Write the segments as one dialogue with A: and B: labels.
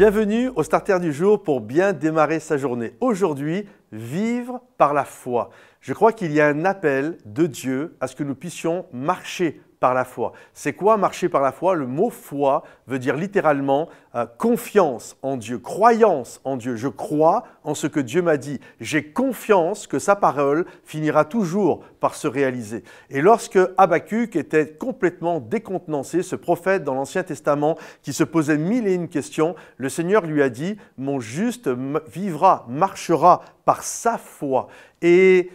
A: Bienvenue au Starter du jour pour bien démarrer sa journée. Aujourd'hui, vivre par la foi. Je crois qu'il y a un appel de Dieu à ce que nous puissions marcher par la foi. C'est quoi marcher par la foi? Le mot foi veut dire littéralement confiance en Dieu, croyance en Dieu. Je crois en ce que Dieu m'a dit. J'ai confiance que sa parole finira toujours par se réaliser. Et lorsque Habacuc était complètement décontenancé, ce prophète dans l'Ancien Testament qui se posait mille et une questions, le Seigneur lui a dit « Mon juste vivra, marchera par sa foi ». Et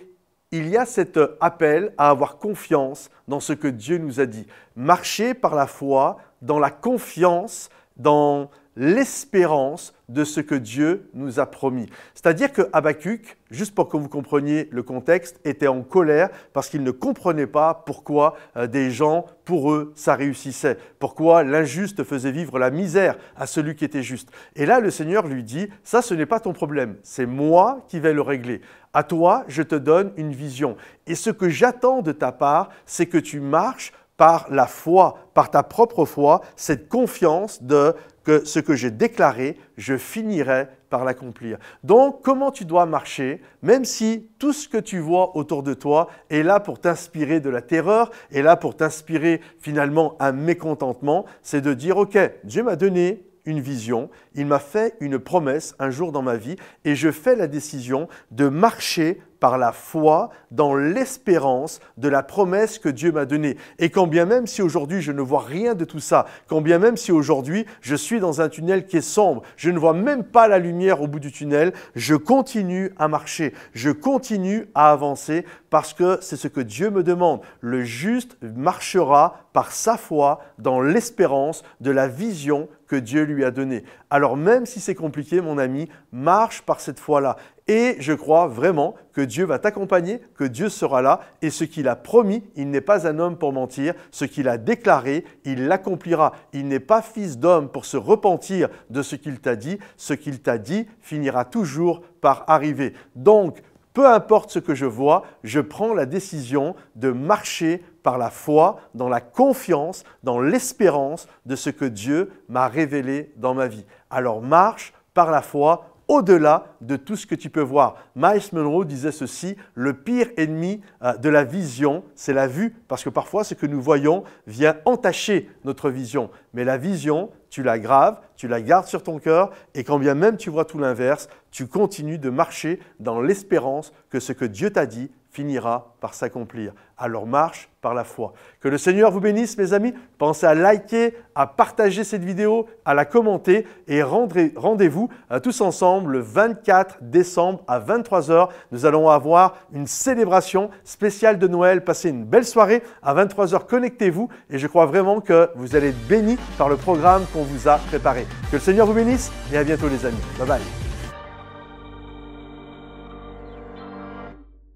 A: il y a cet appel à avoir confiance dans ce que Dieu nous a dit. Marcher par la foi, dans la confiance, dans l'espérance de ce que Dieu nous a promis. C'est-à-dire que Habacuc, juste pour que vous compreniez le contexte, était en colère parce qu'il ne comprenait pas pourquoi des gens, pour eux, ça réussissait. Pourquoi l'injuste faisait vivre la misère à celui qui était juste. Et là, le Seigneur lui dit, ça, ce n'est pas ton problème. C'est moi qui vais le régler. À toi, je te donne une vision. Et ce que j'attends de ta part, c'est que tu marches par la foi, par ta propre foi, cette confiance de que ce que j'ai déclaré, je finirai par l'accomplir. Donc, comment tu dois marcher, même si tout ce que tu vois autour de toi est là pour t'inspirer de la terreur, est là pour t'inspirer finalement un mécontentement, c'est de dire, ok, Dieu m'a donné une vision, il m'a fait une promesse un jour dans ma vie et je fais la décision de marcher par la foi dans l'espérance de la promesse que Dieu m'a donnée. Et quand bien même si aujourd'hui je ne vois rien de tout ça, quand bien même si aujourd'hui je suis dans un tunnel qui est sombre, je ne vois même pas la lumière au bout du tunnel, je continue à marcher, je continue à avancer parce que c'est ce que Dieu me demande. Le juste marchera par sa foi dans l'espérance de la vision que Dieu lui a donnée. Alors même si c'est compliqué, mon ami, marche par cette foi-là. Et je crois vraiment que Dieu va t'accompagner, que Dieu sera là et ce qu'il a promis, il n'est pas un homme pour mentir. Ce qu'il a déclaré, il l'accomplira. Il n'est pas fils d'homme pour se repentir de ce qu'il t'a dit. Ce qu'il t'a dit finira toujours par arriver. Donc, peu importe ce que je vois, je prends la décision de marcher par la foi, dans la confiance, dans l'espérance de ce que Dieu m'a révélé dans ma vie. Alors marche par la foi au-delà de tout ce que tu peux voir. Miles Monroe disait ceci, le pire ennemi de la vision, c'est la vue, parce que parfois ce que nous voyons vient entacher notre vision. Mais la vision, tu la graves, tu la gardes sur ton cœur et quand bien même tu vois tout l'inverse, tu continues de marcher dans l'espérance que ce que Dieu t'a dit finira par s'accomplir. Alors marche par la foi. Que le Seigneur vous bénisse, mes amis. Pensez à liker, à partager cette vidéo, à la commenter et rendez-vous tous ensemble le 24 décembre à 23 h. Nous allons avoir une célébration spéciale de Noël. Passez une belle soirée. À 23 h, connectez-vous et je crois vraiment que vous allez être bénis par le programme qu'on vous a préparé. Que le Seigneur vous bénisse et à bientôt les amis. Bye bye.